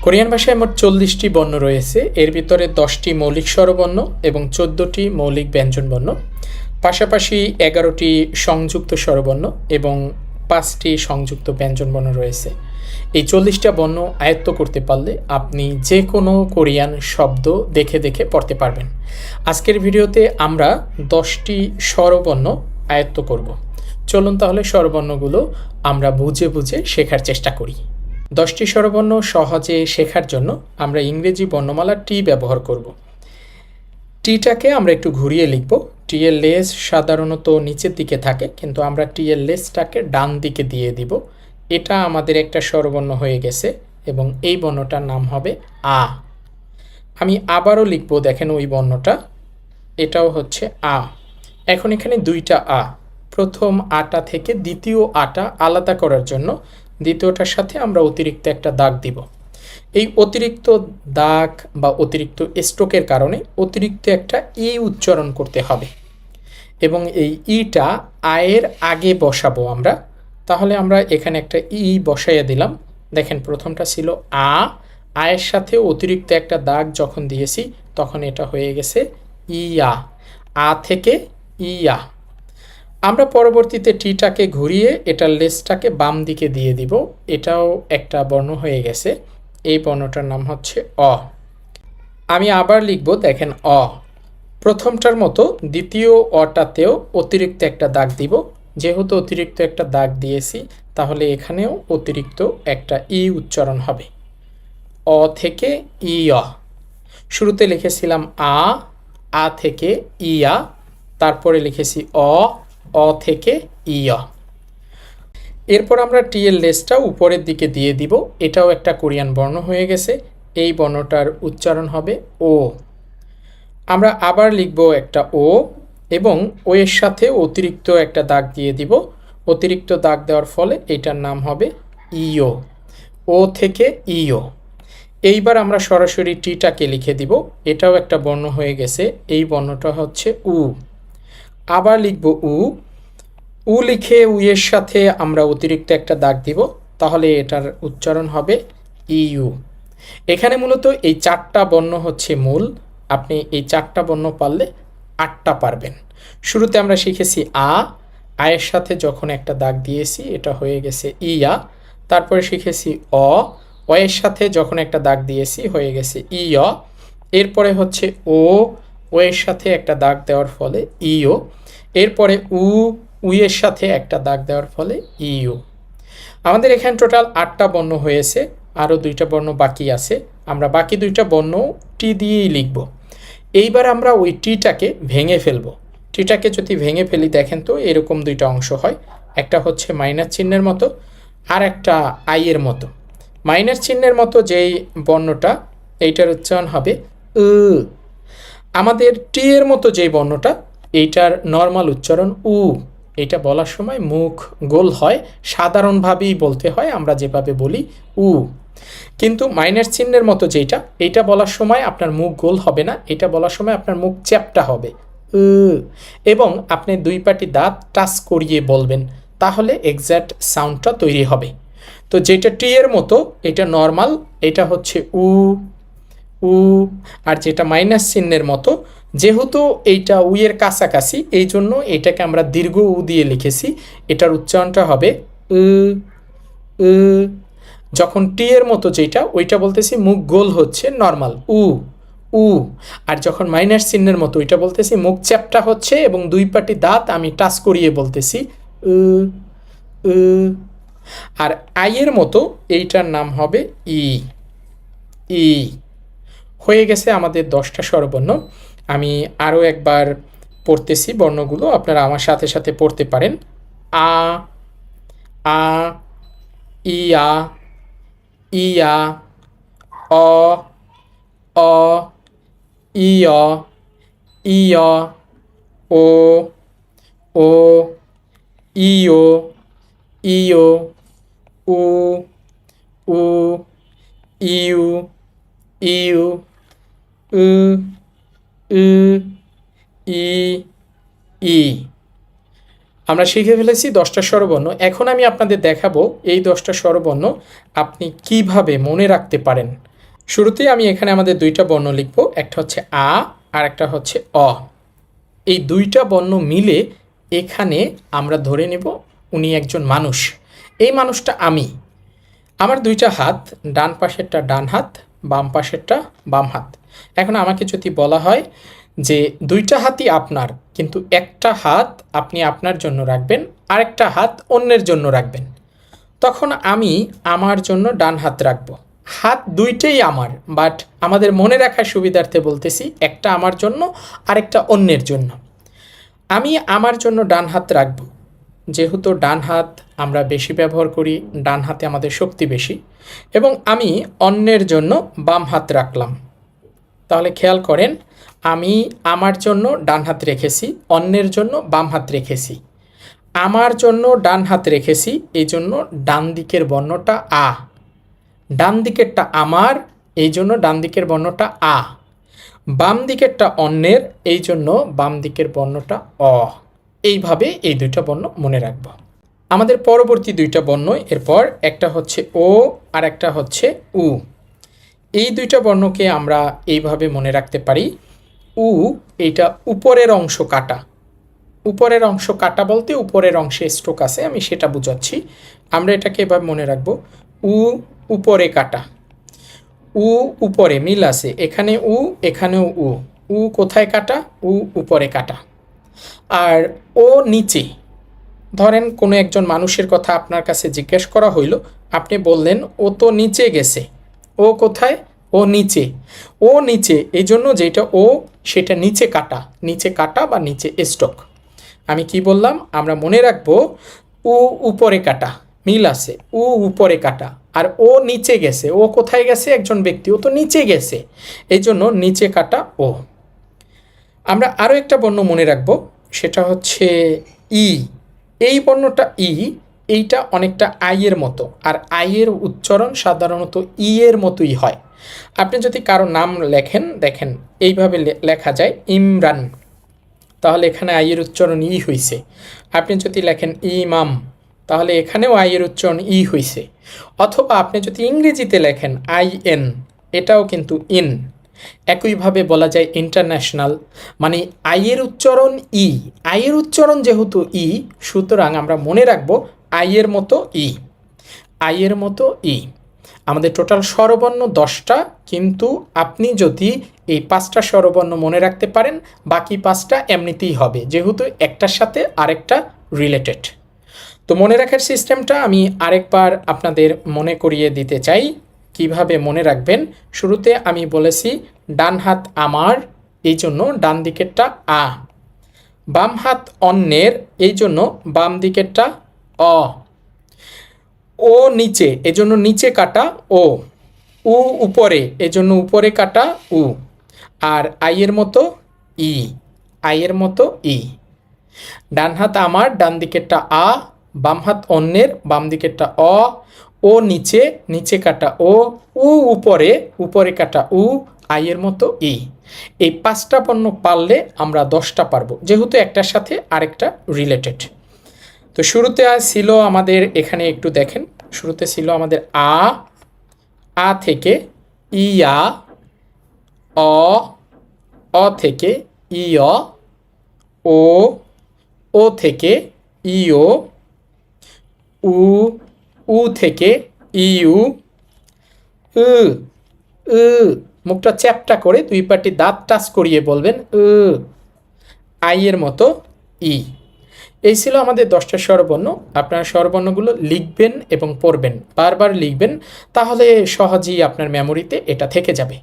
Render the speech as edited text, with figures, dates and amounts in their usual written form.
Korean ভাষায় মোট 40টি বর্ণ রয়েছে। এর ভিতরে 10টি মৌলিক স্বরবর্ণ এবং 14টি মৌলিক ব্যঞ্জনবর্ণ, পাশাপাশি 11টি সংযুক্ত স্বরবর্ণ এবং 5টি সংযুক্ত ব্যঞ্জনবর্ণ রয়েছে। এই 40টা বর্ণ আয়ত্ত করতে পারলে আপনি যে কোনো কোরিয়ান শব্দ দেখে দেখে পড়তে পারবেন। আজকের ভিডিওতে আমরা 10টি স্বরবর্ণ আয়ত্ত করব। চলুন তাহলে স্বরবর্ণগুলো আমরা বুঝে বুঝে শেখার চেষ্টা করি। 10টি স্বরবর্ণ সহজে শেখার জন্য আমরা ইংরেজি বর্ণমালা টি ব্যবহার করব। টিটাকে আমরা একটু ঘুরিয়ে লিখব। টি এর লেজ সাধারণত নিচের দিকে থাকে, কিন্তু আমরা টি এর লেজটাকে ডান দিকে দিয়ে দিব। এটা আমাদের একটা স্বরবর্ণ হয়ে গেছে এবং এই বর্ণটার নাম হবে আ। আমি আবারও লিখব, দেখেন ওই বর্ণটা, এটাও হচ্ছে আ। এখন এখানে দুইটা আ। প্রথম আটা থেকে দ্বিতীয় আটা আলাদা করার জন্য দ্বিতীয়টার সাথে আমরা অতিরিক্ত একটা দাগ দিব। এই অতিরিক্ত দাগ বা অতিরিক্ত স্ট্রোকের কারণে অতিরিক্ত একটা ই উচ্চারণ করতে হবে এবং এই ইটা আয়ের আগে বসাবো আমরা। তাহলে আমরা এখানে একটা ই বসাইয়া দিলাম। দেখেন প্রথমটা ছিল আ, আয়ের সাথে অতিরিক্ত একটা দাগ যখন দিয়েছি তখন এটা হয়ে গেছে ইয়া। আ থেকে ইয়া। আমরা পরবর্তীতে টিটাকে ঘুরিয়ে এটার লেজটাকে বাম দিকে দিয়ে দিব। এটাও একটা বর্ণ হয়ে গেছে। এই বর্ণটার নাম হচ্ছে অ। আমি আবার লিখব, দেখেন অ। প্রথমটার মতো দ্বিতীয় অটাতেও অতিরিক্ত একটা দাগ দিব। যেহেতু অতিরিক্ত একটা দাগ দিয়েছি তাহলে এখানেও অতিরিক্ত একটা ই উচ্চারণ হবে। অ থেকে ইয়া। শুরুতে লিখেছিলাম আ, আ থেকে ইয়া, তারপরে লিখেছি অ, অ থেকে ইয়া। এরপর আমরা টি এর লেজটা উপরের দিকে দিয়ে দিব। এটাও একটা কোরিয়ান বর্ণ হয়ে গেছে। এই বর্ণটার উচ্চারণ হবে ও। আমরা আবার লিখব একটা ও এবং ও এর সাথে অতিরিক্ত একটা দাগ দিয়ে দিব। অতিরিক্ত দাগ দেওয়ার ফলে এটার নাম হবে ইও। ও থেকে ইও। এইবার আমরা সরাসরি টিটাকে লিখে দিব। এটাও একটা বর্ণ হয়ে গেছে। এই বর্ণটা হচ্ছে উ। আবার লিখব উ। উ লিখে উয়ের সাথে আমরা অতিরিক্ত একটা দাগ দিব। তাহলে এটার উচ্চারণ হবে ইউ। এখানে মূলত এই 4টা বর্ণ হচ্ছে মূল। আপনি এই 4টা বর্ণ পারলে 8টা পারবেন। শুরুতে আমরা শিখেছি আ, আয়ের সাথে যখন একটা দাগ দিয়েছি এটা হয়ে গেছে ইয়া। তারপরে শিখেছি অ, অয়ের সাথে যখন একটা দাগ দিয়েছি হয়ে গেছে ইয়। এরপরে হচ্ছে ও, ওয়ের সাথে একটা দাগ দেওয়ার ফলে ইও। এরপরে উ, উয়ের সাথে একটা দাগ দেওয়ার ফলে ইউ। আমাদের এখানে টোটাল 8টা বর্ণ হয়েছে। আরও 2টা বর্ণ বাকি আছে। আমরা বাকি 2টা বর্ণ টি দিয়েই লিখব। এইবার আমরা ওই টিটাকে ভেঙে ফেলব। টিটাকে যদি ভেঙে ফেলি দেখেন তো এরকম 2টা অংশ হয়। একটা হচ্ছে মাইনাস চিহ্নের মতো আর একটা আইয়ের মতো। মাইনাস চিহ্নের মতো যেই বর্ণটা, এইটার উচ্চারণ হবে উ। আমাদের টি এর মতো যেই বর্ণটা, এইটার নর্মাল উচ্চারণ উ। এটা বলার সময় মুখ গোল হয়, সাধারণভাবেই বলতে হয়, আমরা যেভাবে বলি উ। কিন্তু মাইনাস চিহ্নের মতো যেটা, এইটা বলার সময় আপনার মুখ গোল হবে না, এটা বলার সময় আপনার মুখ চ্যাপ্টা হবে উ। এবং আপনি 2 পাটি দাঁত টাচ করিয়ে বলবেন, তাহলে এক্স্যাক্ট সাউন্ডটা তৈরি হবে। তো যেটা টি এর মতো এটা নর্মাল, এটা হচ্ছে উ উ। আর যেটা মাইনাস চিহ্নের মতো, যেহেতু এইটা উয়ের কাছাকাছি এই জন্য এটাকে আমরা দীর্ঘ উ দিয়ে লিখেছি। এটার উচ্চারণটা হবে উ উ। যখন টি এর মতো যেটা, ওইটা বলতেছি মুখ গোল হচ্ছে, নর্মাল উ উ। আর যখন মাইনাস চিহ্নের মতো ওইটা বলতেছি মুখ চ্যাপ্টা হচ্ছে এবং 2 পাটি দাঁত আমি টাচ করিয়ে বলতেছি উ উ। আর আইয়ের মতো এইটার নাম হবে ই ই। হয়ে গেছে আমাদের 10টা স্বরবর্ণ। আমি আরও একবার পড়তেছি বর্ণগুলো, আপনারা আমার সাথে সাথে পড়তে পারেন। আ আ, ইয়া ইয়া, অ অ, ইয় ইয়, ও ও, ইও ইও, উ উ, ইউ ইউ, উ উ, ই ই। আমরা শিখে ফেলেছি 10টা স্বরবর্ণ। এখন আমি আপনাদের দেখাবো এই 10টা স্বরবর্ণ আপনি কিভাবে মনে রাখতে পারেন। শুরুতেই আমি এখানে আমাদের দুইটা বর্ণ লিখব, একটা হচ্ছে আ আর একটা হচ্ছে অ। এই দুইটা বর্ণ মিলে এখানে আমরা ধরে নেব উনি একজন মানুষ। এই মানুষটা আমি। আমার দুইটা হাত, ডান পাশেরটা ডান হাত, বাম পাশেরটা বাম হাত। এখন আমাকে যদি বলা হয় যে দুইটা হাতই আপনার, কিন্তু একটা হাত আপনি আপনার জন্য রাখবেন, আরেকটা হাত অন্যের জন্য রাখবেন, তখন আমি আমার জন্য ডান হাত রাখবো। হাত দুইটাই আমার, বাট আমাদের মনে রাখার সুবিধার্থে বলতেছি একটা আমার জন্য আরেকটা অন্যের জন্য। আমি আমার জন্য ডান হাত রাখব, যেহেতু ডান হাত আমরা বেশি ব্যবহার করি, ডান হাতে আমাদের শক্তি বেশি, এবং আমি অন্যের জন্য বাম হাত রাখলাম। তাহলে খেয়াল করেন, আমি আমার জন্য ডান হাত রেখেছি, অন্যের জন্য বাম হাত রেখেছি। আমার জন্য ডান হাত রেখেছি, এই জন্য ডান দিকের বর্ণটা আ। ডান দিকেরটা আমার, এই জন্য ডান দিকের বর্ণটা আ। বাম দিকেরটা অন্যের, এই জন্য বাম দিকের বর্ণটা অ। এইভাবে এই দুইটা বর্ণ মনে রাখব। আমাদের পরবর্তী দুইটা বর্ণ এরপর, একটা হচ্ছে ও আর একটা হচ্ছে উ। এই দুইটা বর্ণকে আমরা এইভাবে মনে রাখতে পারি। উ, এইটা উপরের অংশ কাটা। উপরের অংশ কাটা বলতে উপরের অংশে স্ট্রোক আছে, আমি সেটা বুঝাচ্ছি। আমরা এটাকে এভাবে মনে রাখব, উ উপরে কাটা। উ উপরে মিল আছে, এখানে উ এখানেও উ। উ কোথায় কাটা? উ উপরে কাটা। আর ও নিচে। ধরেন কোনো একজন মানুষের কথা আপনার কাছে জিজ্ঞেস করা হইল, আপনি বললেন ও তো নিচে গেছে। ও কোথায়? ও নিচে। ও নিচে, এই জন্য যেটা ও সেটা নিচে কাটা। নিচে কাটা বা নিচে স্টক। আমি কি বললাম? আমরা মনে রাখবো উ উপরে কাটা, মিল আছে, উ উপরে কাটা। আর ও নিচে গেছে। ও কোথায় গেছে? একজন ব্যক্তি, ও তো নিচে গেছে, এই জন্য নিচে কাটা ও। আমরা আরও একটা বর্ণ মনে রাখবো, সেটা হচ্ছে ই। এই বর্ণটা ই, এইটা অনেকটা আইয়ের মতো, আর আইয়ের উচ্চারণ সাধারণত ই এর মতোই হয়। আপনি যদি কারো নাম লেখেন, দেখেন এইভাবে লেখা যায় ইমরান, তাহলে এখানে আইয়ের উচ্চারণ ই হইছে। আপনি যদি লেখেন ইমাম, তাহলে এখানেও আইয়ের উচ্চারণ ই হইছে। অথবা আপনি যদি ইংরেজিতে লেখেন IN, এটাও কিন্তু ইন। একইভাবে বলা যায় ইন্টারন্যাশনাল, মানে আইয়ের উচ্চারণ ই। আইয়ের উচ্চারণ যেহেতু ই, সুতরাং আমরা মনে রাখবো আইয়ের মতো ই। আইয়ের মতো ই। আমাদের টোটাল স্বরবর্ণ 10টা, কিন্তু আপনি যদি এই 5টা স্বরবর্ণ মনে রাখতে পারেন, বাকি 5টা এমনিতেই হবে, যেহেতু একটার সাথে আরেকটা রিলেটেড। তো মনে রাখার সিস্টেমটা আমি আরেকবার আপনাদের মনে করিয়ে দিতে চাই, কিভাবে মনে রাখবেন। শুরুতে আমি বলেছি ডান হাত আমার, এই জন্য ডান দিকেরটা আ। বাম হাত অন্যের, এই জন্য বাম দিকেরটা অ। ও নিচে, এজন্য নিচে কাটা ও। উ উপরে, এজন্য উপরে কাটা উ। আর আইয়ের মতো ই। আইয়ের মতো ই। ডান হাত আমার, ডান দিকেরটা আ। বাম হাত অন্যের, বাম দিকেরটা অ। ও নিচে, নিচে কাটা ও। উ উপরে, উপরে কাটা উ। আইয়ের মতো ই। এই 5টা বর্ণ পারলে আমরা 10টা পারবো, যেহেতু একটার সাথে আরেকটা রিলেটেড। তো শুরুতে ছিল আমাদের, এখানে একটু দেখেন, শুরুতে ছিল আমাদের আ। আ থেকে ইয়া, অ। অ থেকে ইয়, ও। ও থেকে ইও, উ। উ থেকে ইউ, উ। উ মুখটা চ্যাপটা করে 2 পাটি দাঁত টাচ করিয়ে বলবেন উ। আইয়ের মতো ই। এই ছিল আমাদের 10টা স্বরবর্ণ। আপনার স্বরবর্ণগুলো লিখবেন এবং পড়বেন, বারবার লিখবেন, তাহলে সহজেই আপনার মেমোরিতে এটা থেকে যাবে।